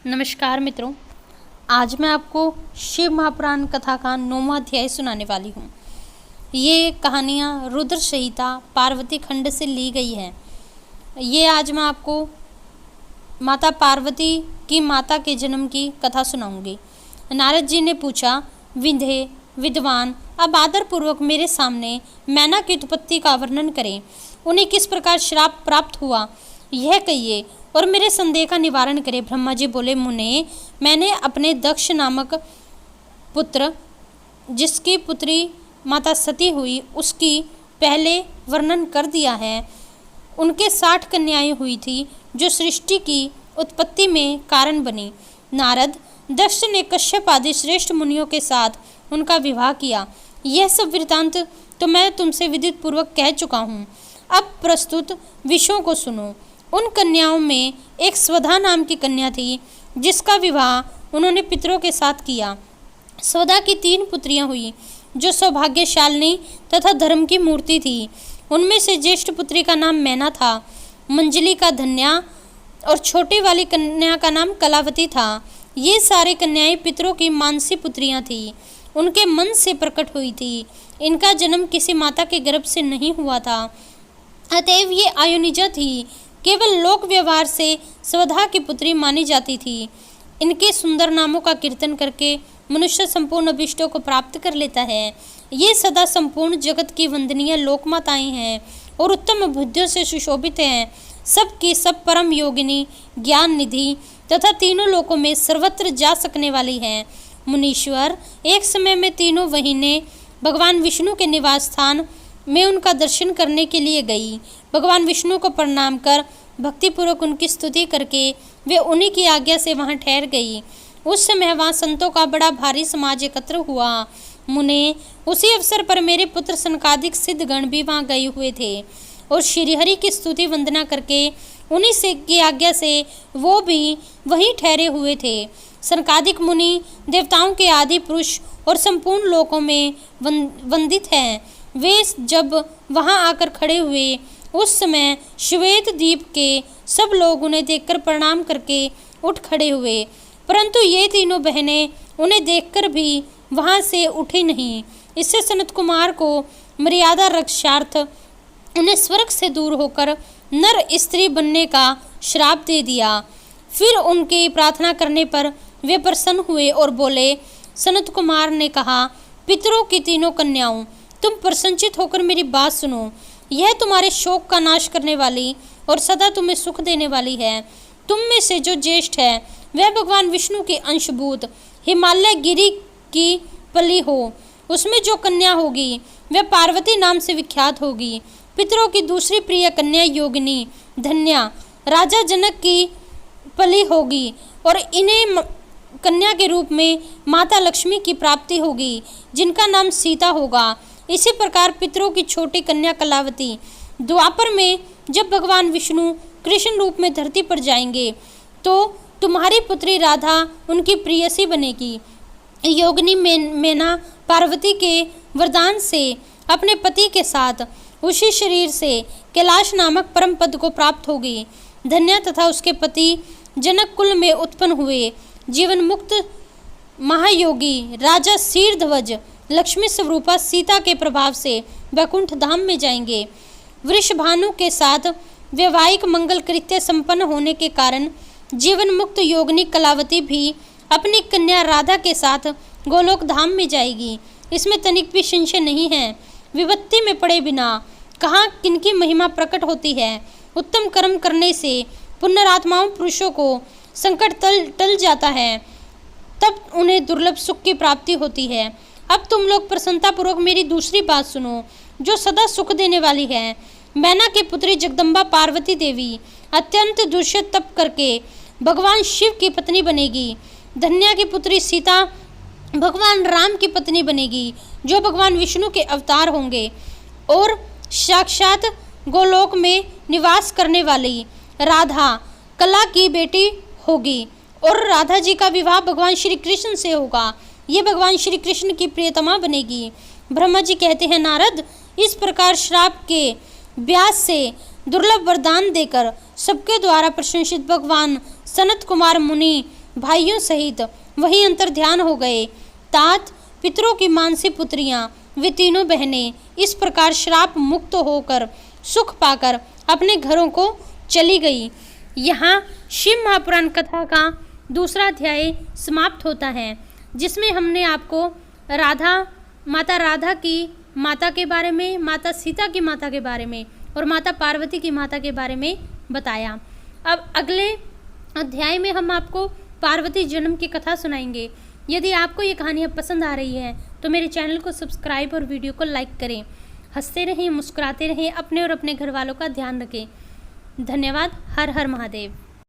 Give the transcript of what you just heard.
नमस्कार मित्रों, आज मैं आपको शिव महापुराण कथा का 9वां अध्याय सुनाने वाली हूँ। ये कहानियाँ रुद्र संहिता पार्वती खंड से ली गई है। ये आज मैं आपको माता पार्वती की माता के जन्म की कथा सुनाऊंगी। नारद जी ने पूछा, विंध्य विद्वान, अब आदरपूर्वक मेरे सामने मैना की उत्पत्ति का वर्णन करें। उन्हें किस प्रकार श्राप प्राप्त हुआ यह कहिए और मेरे संदेह का निवारण करें। ब्रह्मा जी बोले, मुने, मैंने अपने दक्ष नामक पुत्र, जिसकी पुत्री माता सती हुई, उसकी पहले वर्णन कर दिया है। उनके 60 कन्याएं हुई थी जो सृष्टि की उत्पत्ति में कारण बनी। नारद, दक्ष ने कश्यप आदि श्रेष्ठ मुनियों के साथ उनका विवाह किया। यह सब वृतांत तो मैं तुमसे विदित पूर्वक कह चुका हूँ। अब प्रस्तुत विषयों को सुनो। उन कन्याओं में एक स्वधा नाम की कन्या थी, जिसका विवाह उन्होंने पितरों के साथ किया। स्वधा की 3 पुत्रियां हुई, जो सौभाग्यशालिनी तथा धर्म की मूर्ति थी। उनमें से ज्येष्ठ पुत्री का नाम मैना था, मंजली का धन्या और छोटी वाली कन्या का नाम कलावती था। ये सारे कन्याएं पितरों की मानसी पुत्रियां थीं, उनके मन से प्रकट हुई थी। इनका जन्म किसी माता के गर्भ से नहीं हुआ था, अतएव ये अयोनिजा थी। केवल लोक व्यवहार से स्वधा की पुत्री मानी जाती थी। इनके सुंदर नामों का कीर्तन करके मनुष्य संपूर्ण अभिष्टों को प्राप्त कर लेता है। ये सदा संपूर्ण जगत की वंदनीय लोकमाताएं हैं और उत्तम बुद्धियों से सुशोभित हैं। सब की सब परम योगिनी, ज्ञान निधि तथा तीनों लोकों में सर्वत्र जा सकने वाली है। मुनीश्वर, एक समय में तीनों वहीने भगवान विष्णु के निवास स्थान में उनका दर्शन करने के लिए गई। भगवान विष्णु को प्रणाम कर भक्तिपूर्वक उनकी स्तुति करके वे उन्हीं की आज्ञा से वहां ठहर गई। उस समय वहां संतों का बड़ा भारी समाज एकत्र हुआ। मुने, उसी अवसर पर मेरे पुत्र सनकादिक सिद्धगण भी वहां गए हुए थे और श्रीहरि की स्तुति वंदना करके उन्हीं से की आज्ञा से वो भी वहीं ठहरे हुए थे। सनकादिक मुनि देवताओं के आदि पुरुष और संपूर्ण लोकों में वंदित हैं। वे जब वहां आकर खड़े हुए, उस समय श्वेत द्वीप के सब लोग उन्हें देखकर प्रणाम करके उठ खड़े हुए, परंतु ये तीनों बहनें उन्हें देखकर भी वहां से उठी नहीं। इससे सनत कुमार को मर्यादा रक्षार्थ उन्हें स्वर्ग से दूर होकर नर स्त्री बनने का श्राप दे दिया। फिर उनकी प्रार्थना करने पर वे प्रसन्न हुए और बोले, सनत कुमार ने कहा, पितरों की तीनों कन्याओं, तुम प्रसन्नचित होकर मेरी बात सुनो। यह तुम्हारे शोक का नाश करने वाली और सदा तुम्हें सुख देने वाली है। तुम में से जो ज्येष्ठ है वह भगवान विष्णु के अंशभूत हिमालय गिरी की पली हो। उसमें जो कन्या होगी वह पार्वती नाम से विख्यात होगी। पितरों की दूसरी प्रिय कन्या योगिनी धन्या राजा जनक की पली होगी और इन्हें कन्या के रूप में माता लक्ष्मी की प्राप्ति होगी, जिनका नाम सीता होगा। इसी प्रकार पितरों की छोटी कन्या कलावती द्वापर में जब भगवान विष्णु कृष्ण रूप में धरती पर जाएंगे तो तुम्हारी पुत्री राधा उनकी प्रियसी बनेगी। योगिनी मैना पार्वती के वरदान से अपने पति के साथ उसी शरीर से कैलाश नामक परम पद को प्राप्त होगी। धन्या तथा उसके पति जनक कुल में उत्पन्न हुए जीवन मुक्त महायोगी राजा शीरध्वज लक्ष्मी स्वरूपा सीता के प्रभाव से वैकुंठ धाम में जाएंगे। वृषभानु के साथ वैवाहिक मंगल कृत्य संपन्न होने के कारण जीवन मुक्त योगिनी कलावती भी अपनी कन्या राधा के साथ गोलोक धाम में जाएगी। इसमें तनिक भी संशय नहीं है। विपत्ति में पड़े बिना कहाँ किनकी महिमा प्रकट होती है। उत्तम कर्म करने से पुण्यरात्माओं पुरुषों को संकट टल जाता है, तब उन्हें दुर्लभ सुख की प्राप्ति होती है। अब तुम लोग प्रसन्नतापूर्वक मेरी दूसरी बात सुनो, जो सदा सुख देने वाली है। मैना की पुत्री जगदम्बा पार्वती देवी अत्यंत दुष्यत तप करके भगवान शिव की पत्नी बनेगी। धन्या की पुत्री सीता भगवान राम की पत्नी बनेगी, जो भगवान विष्णु के अवतार होंगे और साक्षात गोलोक में निवास करने वाली राधा कला की बेटी होगी और राधा जी का विवाह भगवान श्री कृष्ण से होगा। ये भगवान श्री कृष्ण की प्रियतमा बनेगी। ब्रह्मा जी कहते हैं, नारद, इस प्रकार श्राप के व्यास से दुर्लभ वरदान देकर सबके द्वारा प्रशंसित भगवान सनत कुमार मुनि भाइयों सहित वहीं अंतर्ध्यान हो गए। तात पितरों की मानसी पुत्रियां वे तीनों बहनें इस प्रकार श्राप मुक्त होकर सुख पाकर अपने घरों को चली गई। यहाँ शिव महापुराण कथा का दूसरा अध्याय समाप्त होता है, जिसमें हमने आपको माता राधा की माता के बारे में, माता सीता की माता के बारे में और माता पार्वती की माता के बारे में बताया। अब अगले अध्याय में हम आपको पार्वती जन्म की कथा सुनाएंगे। यदि आपको ये कहानियाँ पसंद आ रही है तो मेरे चैनल को सब्सक्राइब और वीडियो को लाइक करें। हंसते रहें, मुस्कुराते रहें, अपने और अपने घर वालों का ध्यान रखें। धन्यवाद। हर हर महादेव।